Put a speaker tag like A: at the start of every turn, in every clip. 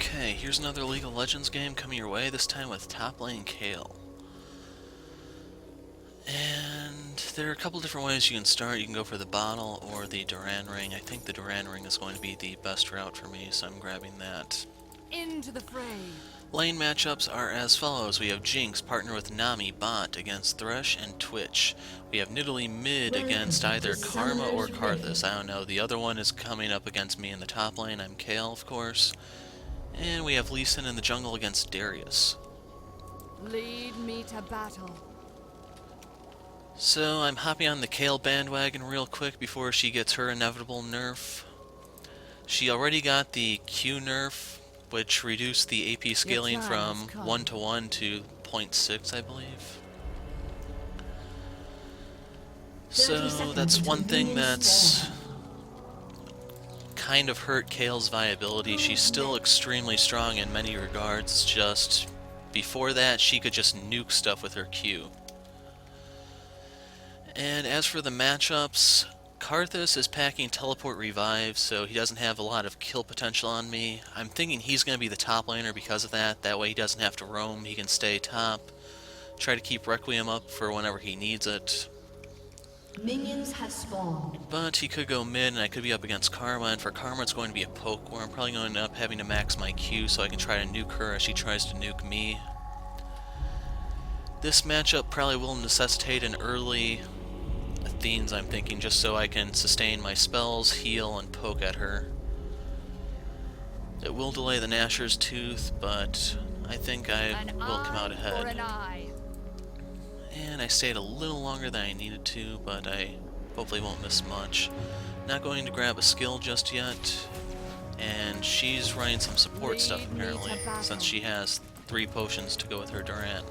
A: Okay, here's another League of Legends game coming your way, this time with top lane Kayle. And there are a couple different ways you can start. You can go for the bottle or the Duran ring. I think the Duran ring is going to be the best route for me, so I'm grabbing that.
B: Into the fray.
A: Lane matchups are as follows. We have Jinx partner with Nami bot against Thresh and Twitch. We have Nidalee mid against either Karma or Karthus. I don't know. The other one is coming up against me in the top lane. I'm Kayle, of course. And we have Lee Sin in the jungle against Darius.
B: Lead me to battle.
A: So I'm hopping on the Kayle bandwagon real quick before she gets her inevitable nerf. She already got the Q nerf, which reduced the AP scaling from 1:1 to 0.6, I believe. So that's one thing that's kind of hurt Kayle's viability. She's still extremely strong in many regards, just before that she could just nuke stuff with her Q. And as for the matchups, Karthus is packing Teleport Revive, so he doesn't have a lot of kill potential on me. I'm thinking he's going to be the top laner because of that. That way he doesn't have to roam, he can stay top. Try to keep Requiem up for whenever he needs it.
C: Minions have spawned.
A: But he could go mid, and I could be up against Karma, and for Karma it's going to be a poke, where I'm probably going to end up having to max my Q so I can try to nuke her as she tries to nuke me. This matchup probably will necessitate an early Athenes, I'm thinking, just so I can sustain my spells, heal, and poke at her. It will delay the Nashor's Tooth, but I think I will come out ahead. And I stayed a little longer than I needed to, but I hopefully won't miss much. Not going to grab a skill just yet, and she's running some support stuff apparently, since she has 3 potions to go with her Duran.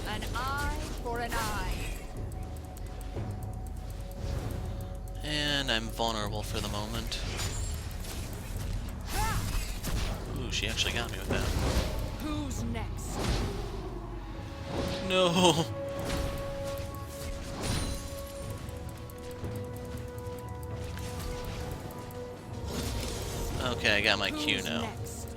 B: An eye for an eye.
A: And I'm vulnerable for the moment. Ooh, she actually got me with that.
B: Who's next?
A: No! Okay, I got my Q now.
B: Next?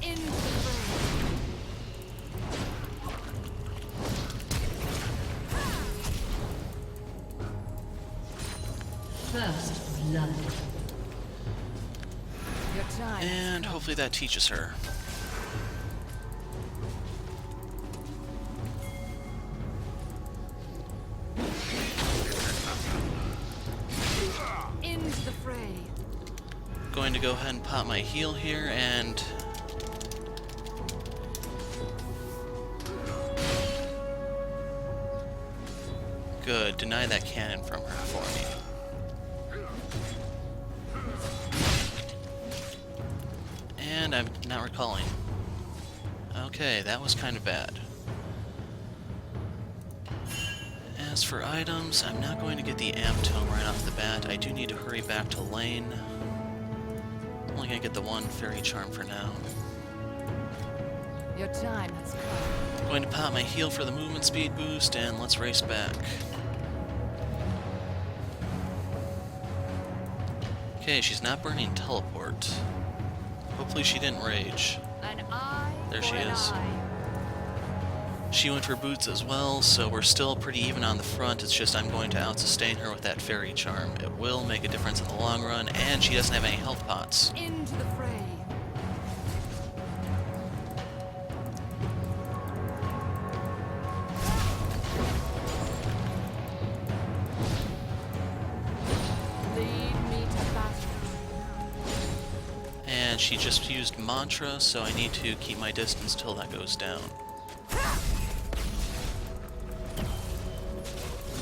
B: Into the fray.
C: First blood.
B: Your time.
A: And hopefully that teaches her.
B: Into the fray.
A: Going to go ahead and pop my heal here, and good, deny that cannon from her for me. And I'm not recalling. Okay, that was kind of bad. As for items, I'm not going to get the Amp Tome right off the bat. I do need to hurry back to lane. I'm only going to get the 1 Fairy Charm for now.
B: Your time has come.
A: Going to pop my heal for the movement speed boost, and let's race back. Okay, she's not burning teleport. Hopefully she didn't rage.
B: An eye
A: There
B: for
A: she
B: an
A: is.
B: eye.
A: She went for boots as well, so we're still pretty even on the front. It's just I'm going to out-sustain her with that Fairy Charm. It will make a difference in the long run, and she doesn't have any health pots.
B: Into the fray. Lead me to battle.
A: And she just used Mantra, so I need to keep my distance till that goes down.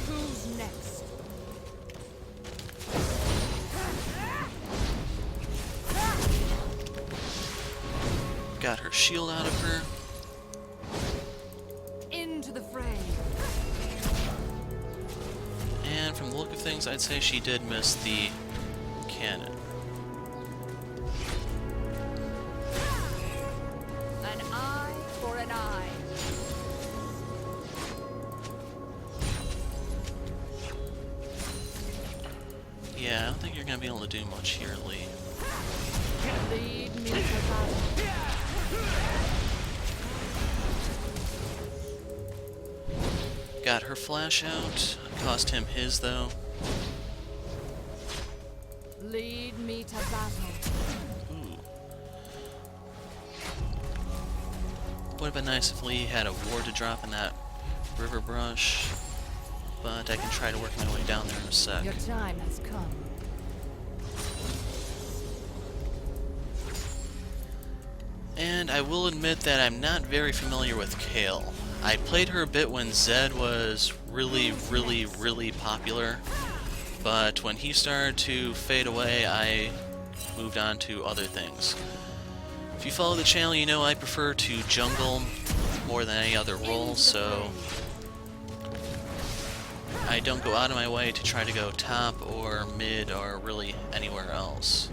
B: Who's next?
A: Got her shield out of her.
B: Into the fray.
A: And from the look of things, I'd say she did miss the cannon. Yeah, I don't think you're gonna be able to do much here, Lee.
B: Lead me to battle.
A: Got her flash out. Cost him his, though.
B: Lead me to battle.
A: Ooh. Would have been nice if Lee had a ward to drop in that river brush. But I can try to work my way down there in a sec.
B: Your time has come.
A: And I will admit that I'm not very familiar with Kayle. I played her a bit when Zed was really popular, but when he started to fade away, I moved on to other things. If you follow the channel, you know I prefer to jungle more than any other role, so I don't go out of my way to try to go top or mid or really anywhere else.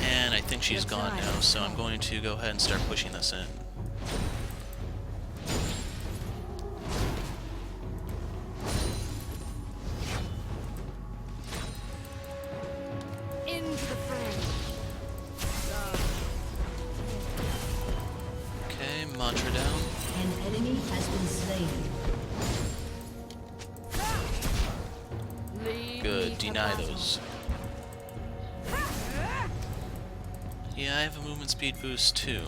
A: And I think she's gone now, so I'm going to go ahead and start pushing this in.
B: Into the fray.
A: Okay, mantra down.
C: An enemy has been slain.
B: Lead me
A: Good,
B: to
A: deny
B: battle.
A: those. Yeah, I have a movement speed boost too.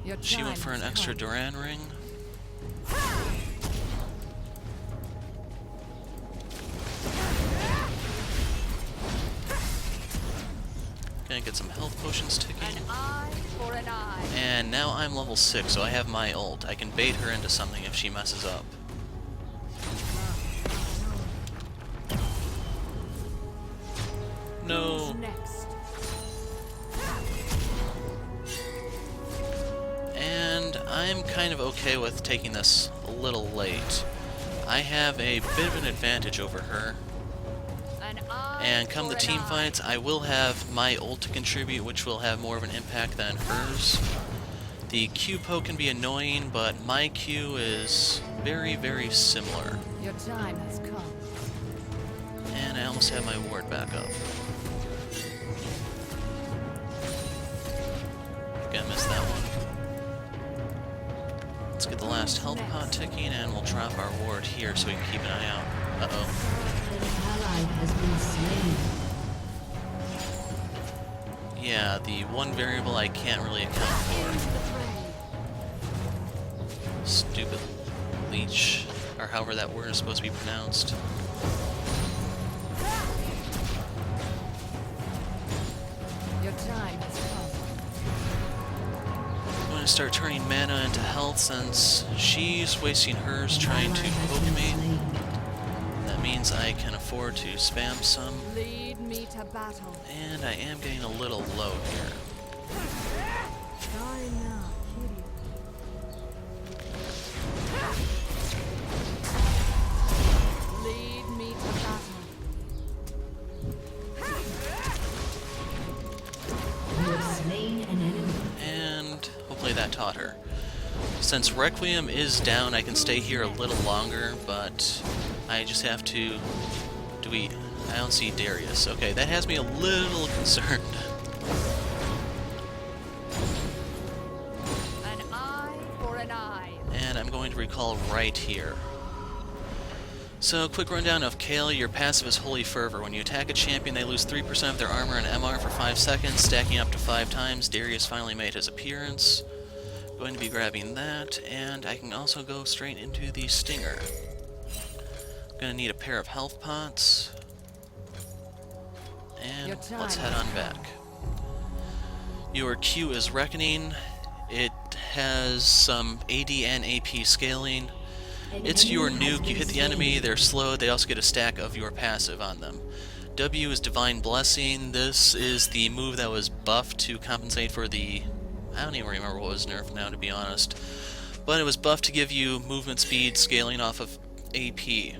B: Your
A: She went
B: time
A: for an
B: has
A: extra
B: come.
A: Duran ring. Gonna get some health potions ticking.
B: An eye for an eye.
A: And now I'm level 6, so I have my ult. I can bait her into something if she messes up. No.
B: Who's next?
A: And I'm kind of okay with taking this a little late. I have a bit of an advantage over her.
B: An eye
A: And come
B: for
A: the
B: an
A: team
B: eye.
A: fights, I will have my ult to contribute, which will have more of an impact than hers. The Q poke can be annoying, but my Q is very similar.
B: Your time has come.
A: And I almost have my ward back up. Gonna miss that one. Let's get the last health pot ticking, and we'll drop our ward here so we can keep an eye out. Uh-oh.
C: An ally has been slain.
A: Yeah, the one variable I can't really account for.
B: Into the fray.
A: Stupid leech, or however that word is supposed to be pronounced.
B: Your time has come.
A: I'm going to start turning mana into health since she's wasting hers trying to poke me. That means I can afford to spam some,
B: Lead me to battle.
A: and I am getting a little low here.
B: Die now, Kitty. Lead me to battle.
C: You have slain an enemy.
A: And hopefully that taught her. Since Requiem is down, I can stay here a little longer, but I just have to... I don't see Darius. Okay, that has me a little concerned.
B: An eye for an eye.
A: And I'm going to recall right here. So, quick rundown of Kayle. Your passive is Holy Fervor. When you attack a champion, they lose 3% of their armor and MR for 5 seconds, stacking up to 5 times. Darius finally made his appearance. Going to be grabbing that, and I can also go straight into the Stinger. Gonna need a pair of health pots. And
B: Your time
A: let's head
B: has
A: on back. Your Q is Reckoning. It has some AD and AP scaling. It's your nuke. You hit the enemy, they're slowed, they also get a stack of your passive on them. W is Divine Blessing. This is the move that was buffed to compensate for the... I don't even remember what was nerfed now, to be honest. But it was buffed to give you movement speed scaling off of AP.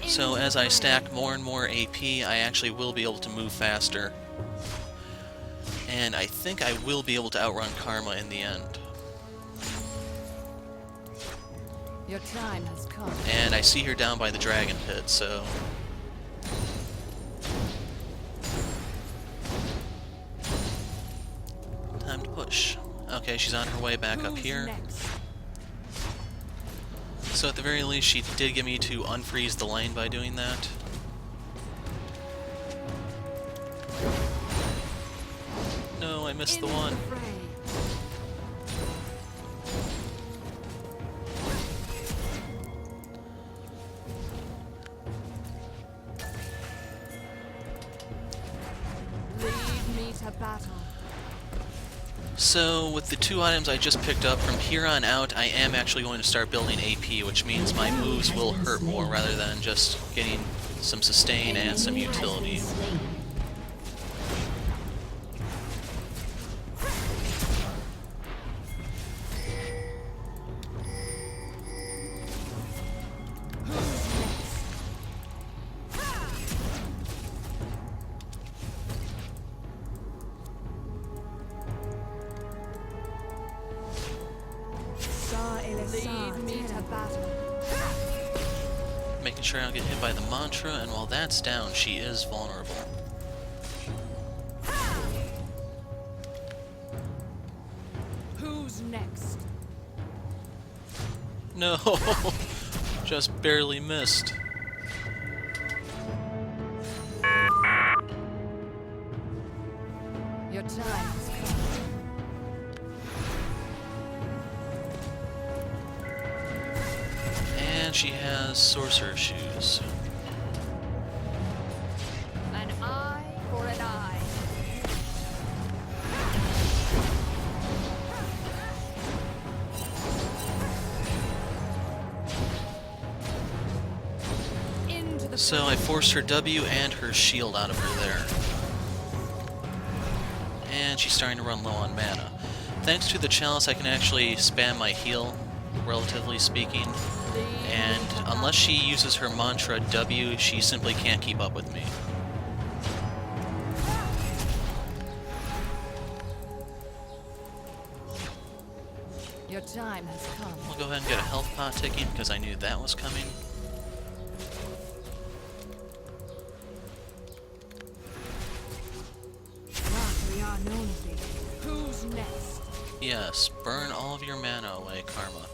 A: So as I stack more and more AP, I actually will be able to move faster. And I think I will be able to outrun Karma in the end.
B: Your time has come.
A: And I see her down by the dragon pit, so... time to push. Okay, she's on her way back up
B: Who's
A: here.
B: next?
A: So at the very least, she did get me to unfreeze the lane by doing that. No, I missed the
B: Into
A: one.
B: fray. Lead me to battle.
A: So, with the 2 items I just picked up, from here on out, I am actually going to start building AP, which means my moves will hurt more rather than just getting some sustain and some utility.
B: Lead me to battle.
A: Making sure I don't get hit by the mantra, and while that's down, she is vulnerable.
B: Who's next?
A: No! Just barely missed.
B: Your time has come.
A: And she has sorcerer shoes.
B: An eye for an eye. Into the
A: So I forced her W and her shield out of her there. And she's starting to run low on mana. Thanks to the chalice, I can actually spam my heal, relatively speaking. And unless she uses her mantra W, she simply can't keep up with me.
B: Your time has come.
A: I'll go ahead and get a health pot ticking because I knew that was coming.
B: We are known of thee. Who's next?
A: Yes, burn all of your mana away, Karma.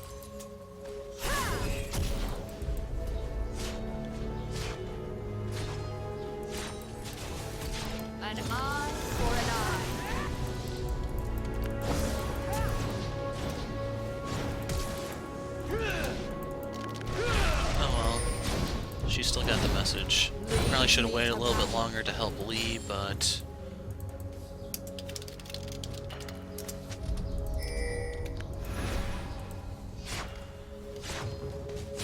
B: An eye for an eye.
A: Oh well. She still got the message. Probably should have waited a little bit longer to help Lee, but...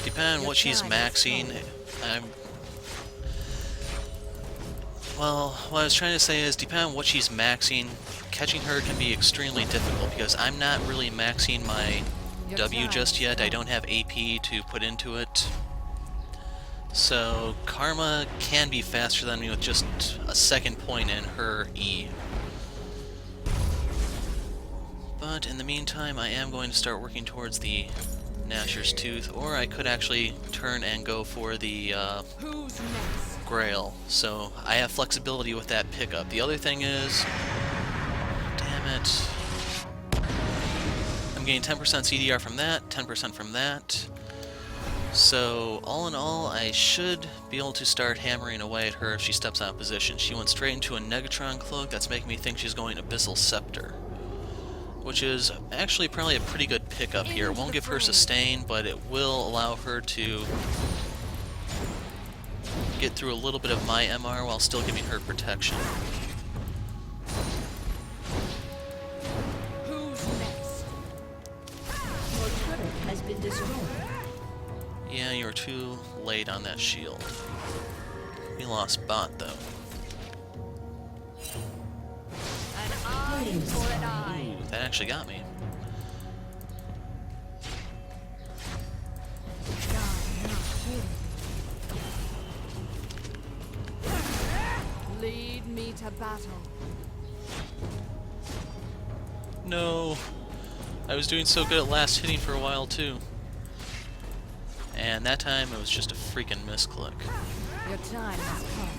A: depending on what she's maxing, well, what I was trying to say is, depending on what she's maxing, catching her can be extremely difficult, because I'm not really maxing my W just yet. I don't have AP to put into it. So, Karma can be faster than me with just a second point in her E. But in the meantime, I am going to start working towards the Nashor's Tooth, or I could actually turn and go for the
B: Who's next?
A: Grail. So I have flexibility with that pickup. The other thing is, damn it, I'm getting 10% CDR from that, 10% from that. So all in all, I should be able to start hammering away at her if she steps out of position. She went straight into a Negatron Cloak. That's making me think she's going Abyssal Scepter, which is actually probably a pretty good pickup here. It won't give her sustain, but it will allow her to get through a little bit of my MR while still giving her protection.
B: Who's next?
C: Your turret has been destroyed.
A: Yeah, you were too late on that shield. We lost bot, though.
B: An eye for an eye.
A: Ooh, that actually got me.
B: Lead me to battle.
A: No! I was doing so good at last hitting for a while, too. And that time it was just a freaking misclick.
B: Your time has come.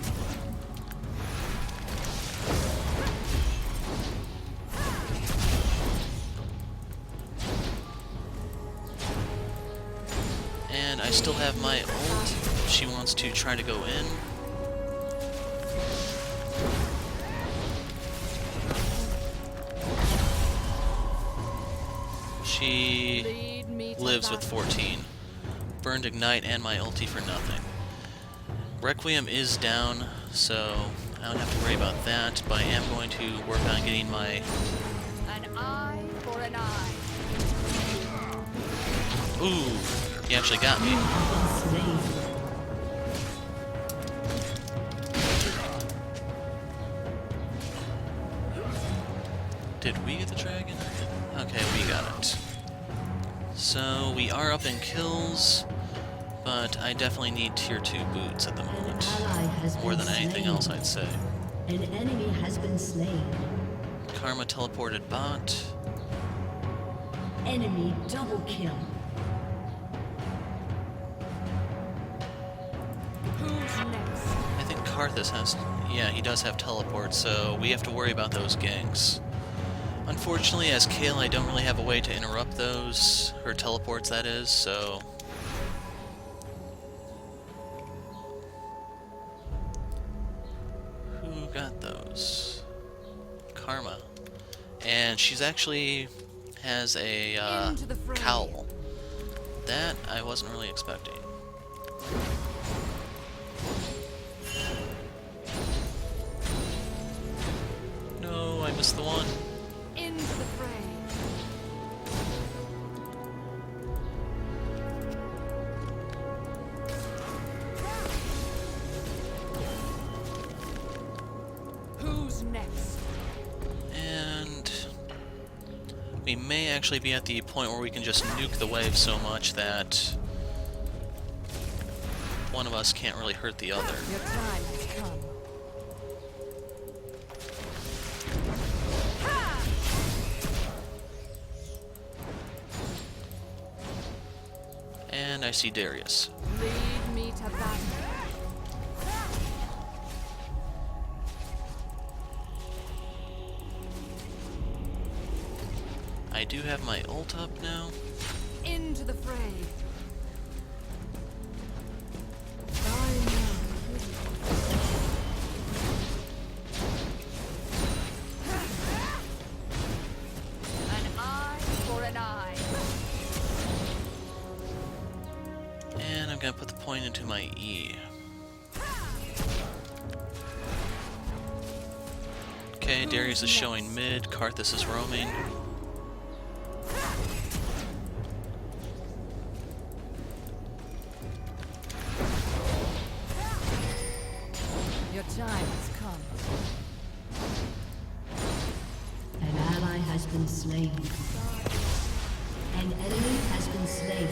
A: And I still have my ult. She wants to try to go in. She
B: Lead me to
A: lives with
B: battle.
A: 14. Burned Ignite and my ulti for nothing. Requiem is down, so I don't have to worry about that, but I am going to work on getting my...
B: An eye for an eye.
A: Ooh, he actually got me. Did we get the dragon? Okay, we got it. So, we are up in kills, but I definitely need tier 2 boots at the moment. More than anything else, I'd say.
C: An enemy has been slain.
A: Karma teleported bot.
C: Enemy double kill.
B: Who's next?
A: I think Karthus has... Yeah, he does have teleport, so we have to worry about those ganks. Unfortunately, as Kayle, I don't really have a way to interrupt those. Her teleports, that is, so... Who got those? Karma. And she's actually has a
B: Into the fray.
A: cowl. That I wasn't really expecting. No, I missed the one.
B: Into the fray. Who's next?
A: And we may actually be at the point where we can just nuke the wave so much that one of us can't really hurt the other.
B: Your time has come.
A: And I see Darius.
B: Lead me to battle.
A: I do have my ult up now.
B: Into the fray. An eye for an eye.
A: And I'm gonna put the point into my E. Okay, Darius is showing mid, Karthus is roaming.
B: Your time has come.
C: An ally has been slain. An enemy has been slain.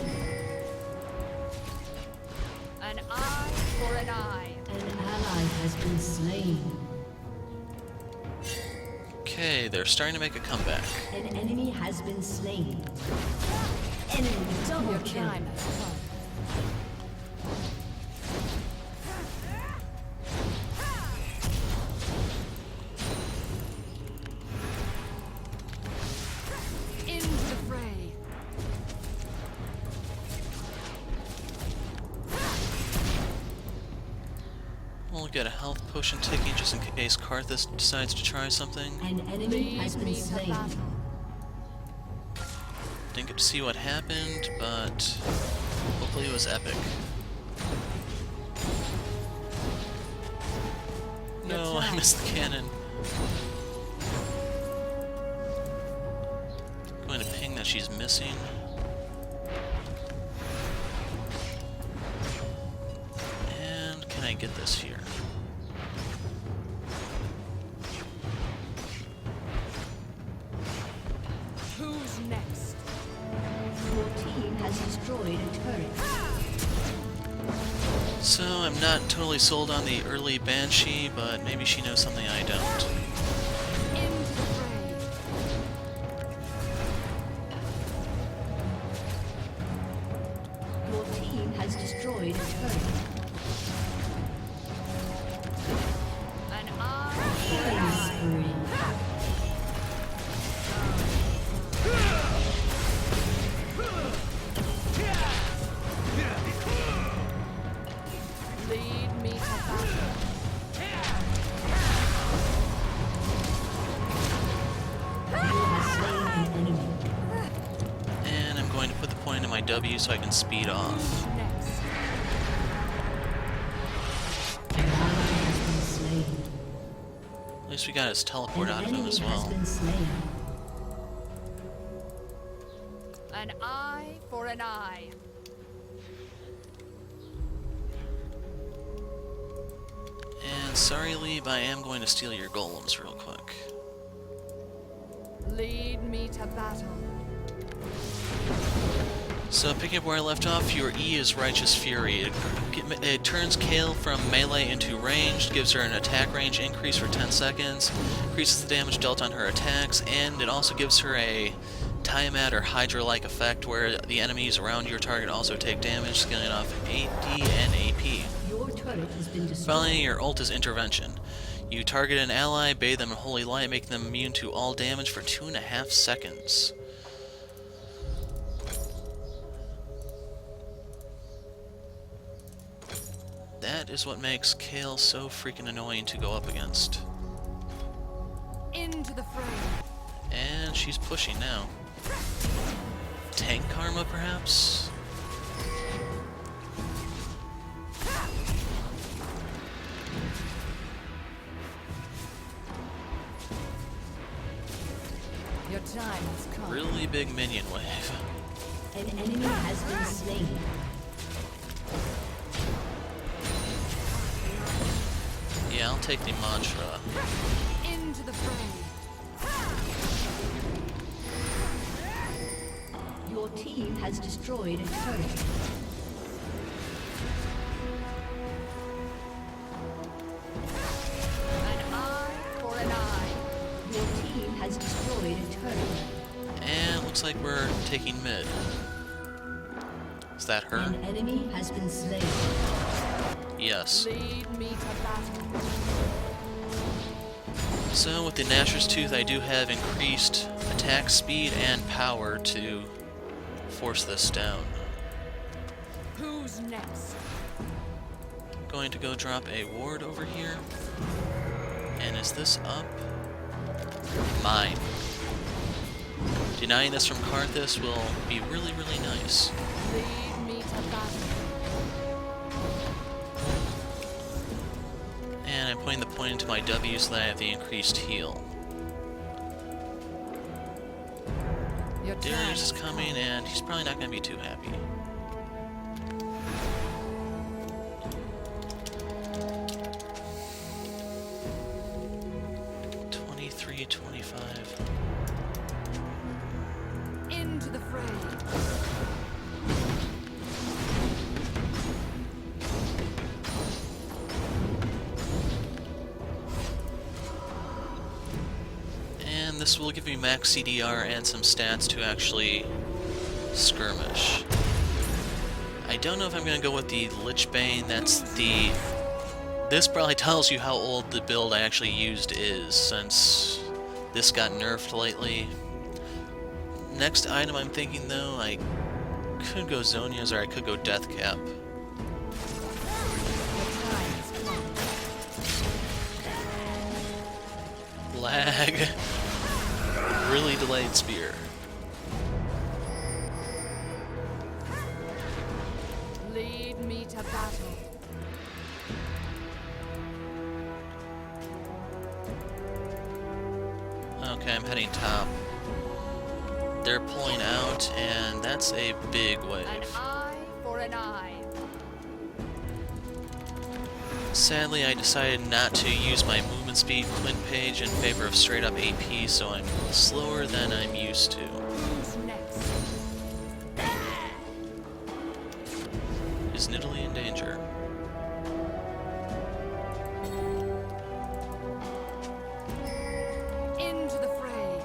B: An eye for an eye.
C: An ally has been slain.
A: Okay, they're starting to make a comeback.
C: An enemy has been slain. Enemy double
B: Your
C: kill.
B: time has come. Into the fray.
A: We'll get a health potion ticking just in case Karthus decides to try something.
C: An enemy has
B: Lead
C: been
B: me to
C: slain.
B: battle.
A: Didn't get to see what happened, but hopefully it was epic. No, I missed the cannon. Going to ping that she's missing. And can I get this here?
B: Who's next?
C: Your team has destroyed a turret.
A: So I'm not totally sold on the early Banshee, but maybe she knows something I don't.
B: Into the fray.
C: Your team team has destroyed a turret.
B: An eye.
C: Killing spree.
B: Lead me to battle.
C: You have slain an enemy.
A: And I'm going to put the point in my W so I can speed off.
B: Next.
C: An ally has been slain.
A: At least we got his teleport
C: An
A: out of him
C: enemy
A: as
C: has
A: well.
C: been slain.
B: An eye for an eye.
A: And sorry, Lee, but I am going to steal your golems real quick.
B: Lead me to battle.
A: So picking up where I left off, your E is Righteous Fury. It turns Kayle from melee into ranged, gives her an attack range increase for 10 seconds, increases the damage dealt on her attacks, and it also gives her a Tiamat or Hydra-like effect where the enemies around your target also take damage, scaling off AD and AP.
C: Your turret has been destroyed.
A: Finally, your ult is Intervention. You target an ally, bathe them in holy light, making them immune to all damage for 2.5 seconds. That is what makes Kayle so freaking annoying to go up against.
B: Into the fray.
A: And she's pushing now. Tank Karma, perhaps?
B: Your time has come.
A: Really big minion wave.
C: An enemy has been slain.
A: Yeah, I'll take the mantra.
B: Into the fray.
C: Your team has destroyed a turret.
B: An eye for an eye.
C: Your team has destroyed a turret.
A: And looks like we're taking mid. Is that her?
C: An enemy has been slain.
A: Yes.
B: Lead me to battle.
A: So with the Nashor's Tooth, I do have increased attack speed and power to force this down.
B: Who's next?
A: Going to go drop a ward over here. And is this up? Mine. Denying this from Karthus will be really, really nice.
B: Lead me to battle.
A: And I'm putting the point into my W so that I have the increased heal.
B: Your time
A: Darius is
B: has
A: coming, and he's probably not going to be too happy.
B: into the fray.
A: And this will give me max CDR and some stats to actually skirmish. I don't know if I'm going to go with the Lich Bane. This probably tells you how old the build I actually used is, since this got nerfed lately. Next item I'm thinking though, I could go Zonia's or I could go Deathcap. Lag. Really delayed spear.
B: Lead me to battle.
A: Okay, I'm heading top. They're pulling out, and that's a big
B: An
A: wave.
B: eye for an eye.
A: Sadly, I decided not to use my movement speed Quint page in favor of straight up AP, so I'm slower than I'm used to.
B: Who's next?
A: Is Nidalee in danger?
B: Into the fray.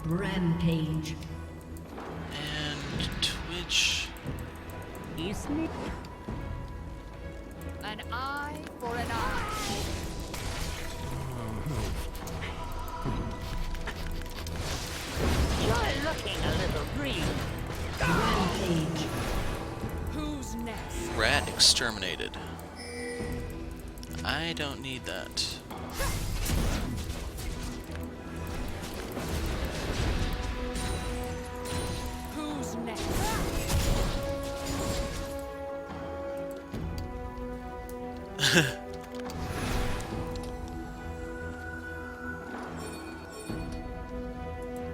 C: Rampage.
A: And Twitch.
B: You sneak. An eye for an eye. You're looking a little green.
C: Rampage.
B: Who's next?
A: Rat exterminated. I don't need that.
B: Who's next?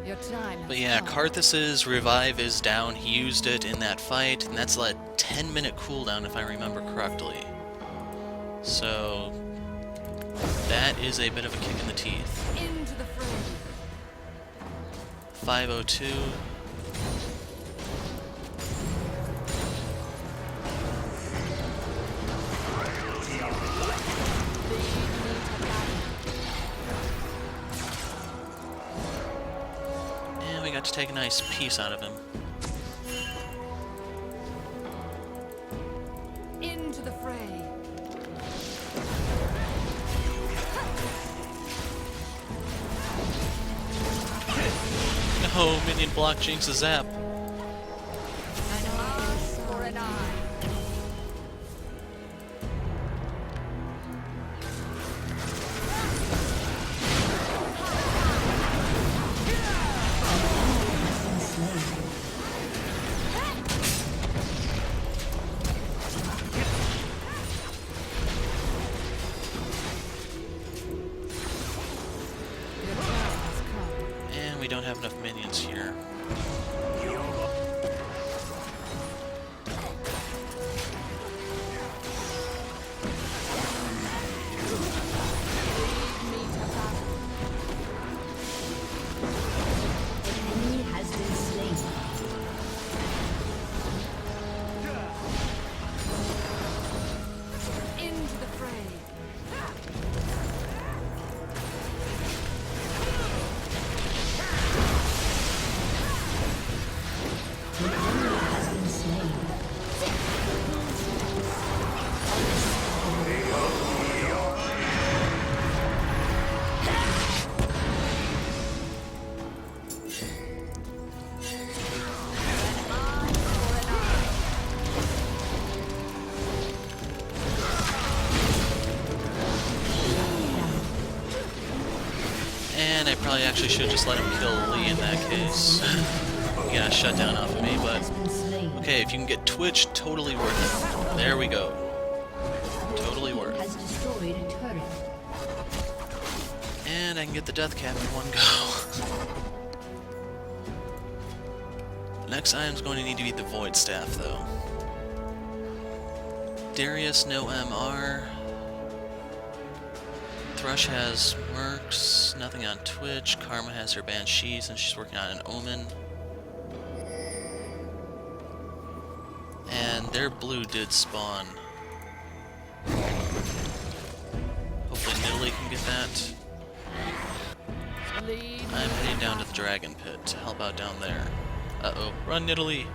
B: Your time has
A: But yeah,
B: come.
A: Karthus's revive is down. He used it in that fight, and that's a 10-minute cooldown if I remember correctly. So that is a bit of a kick in the teeth.
B: Into the fray.
A: 502. And we got to take a nice piece out of him.
B: Into the fray.
A: No, minion block Jinx a zap.
B: An eye for an eye. Your time has come.
A: And we don't have enough minions here.
C: An enemy has been slain.
B: Into the fray.
C: An enemy has been slain.
A: And I probably actually should just let him kill Lee in that case. He got a shutdown off of me, but
C: Has been slain.
A: okay, if you can get Twitch, totally worth it. There we go. Totally worth it.
C: Has destroyed a turret.
A: And I can get the death cap in one go. Next item's going to need to be the Void Staff, though. Darius, no MR. Thrush has Mercs, nothing on Twitch. Karma has her Banshees, and she's working on an Omen. And their blue did spawn. Hopefully Nidalee can get that.
B: Lead
A: I'm heading down to the Dragon Pit to help out down there. Uh-oh. Run, Nidalee!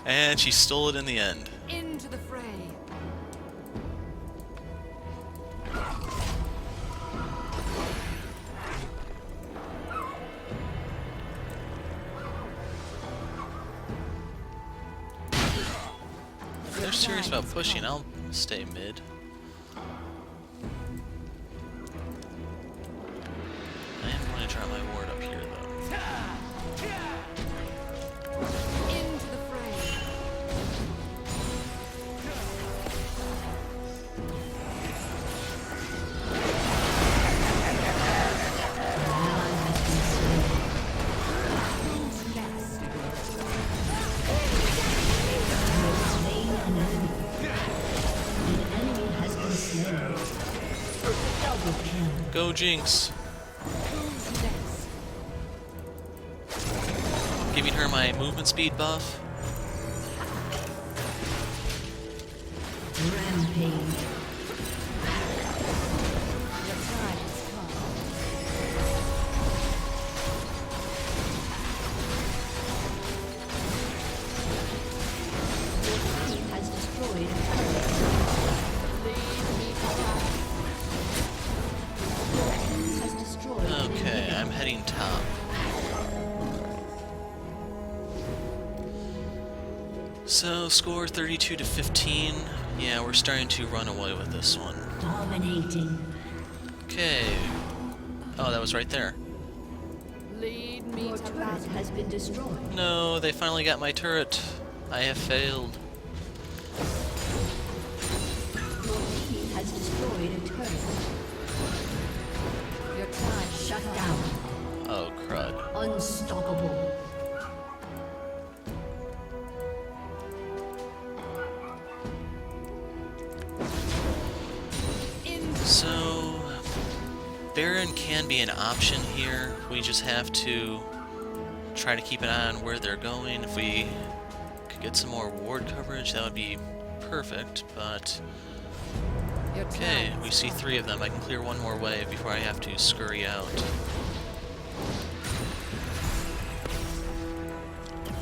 A: And she stole it in the end.
B: into the fray.
A: If they're serious about pushing, I'll stay mid. I am going to try my ward up here, though.
B: Into the fray. Who's next?
C: Slain an enemy. An enemy has been slain. Double kill.
A: Go, Jinx!
B: Who's next?
A: Giving her my movement speed buff.
C: Rampage.
A: So, score 32 to 15. Yeah, we're starting to run away with this one.
C: Dominating.
A: Okay. Oh, that was right there.
B: Lead me
C: Your
B: to
C: turret
B: battle.
C: has been destroyed.
A: No, they finally got my turret. I have failed.
C: Your team has destroyed a turret.
B: Your time.
C: Shut down.
A: Oh, crud.
C: Unstoppable.
A: So, Baron can be an option here. We just have to try to keep an eye on where they're going. If we could get some more ward coverage, that would be perfect, but...
B: Your
A: Okay,
B: time
A: we
B: has
A: see
B: come.
A: 3 of them. I can clear one more wave before I have to scurry out.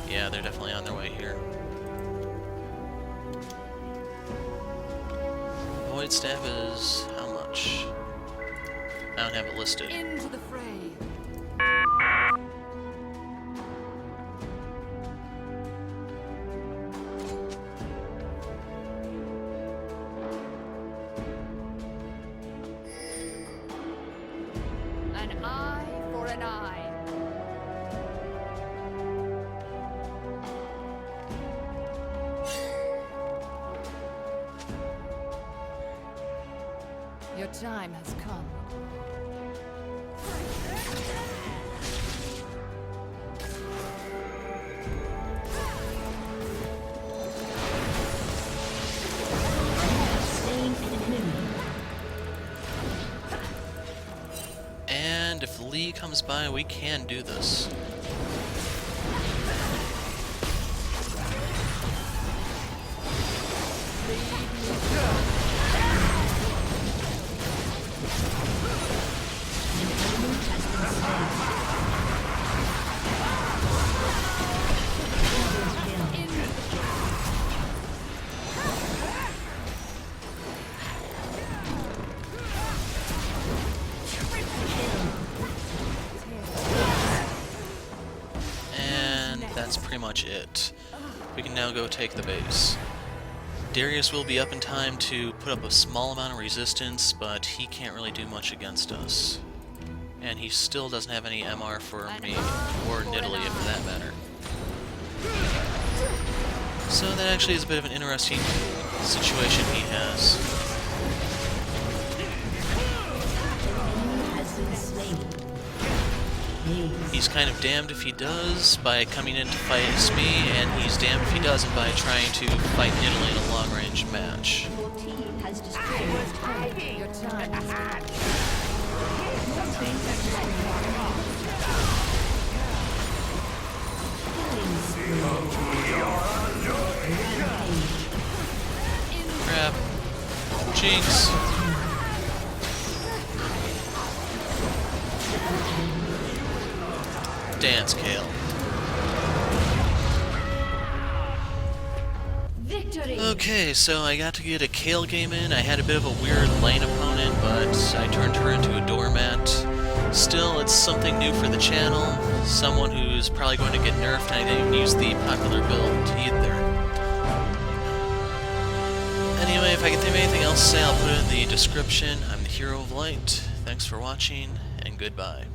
A: Yeah, they're definitely on their way here. Void Staff is how much? I don't have it listed.
B: Into the fray. An eye for an eye. Your time has come.
C: Slain an enemy.
A: And if Lee comes by, we can do this. And that's pretty much it. We can now go take the base. Darius will be up in time to put up a small amount of resistance, but he can't really do much against us. And he still doesn't have any MR for me, or Nidalee for that matter. So that actually is a bit of an interesting situation he has.
C: Has been slain.
A: He's kind of damned if he does by coming in to fight me, and he's damned if he doesn't by trying to fight Nidalee in a long-range match.
C: Your team has destroyed a turret.
B: Your time has come.
C: Killing spree. Rampage.
A: Crap. Jinx. Dance, Kayle.
C: Victory.
A: Okay, so I got to get a Kayle game in. I had a bit of a weird lane opponent, but I turned her into a doormat. Still, it's something new for the channel. Someone who's probably going to get nerfed, and I didn't even use the popular build either. Anyway, if I can think of anything else to say, I'll put it in the description. I'm the Hero of Light. Thanks for watching, and goodbye.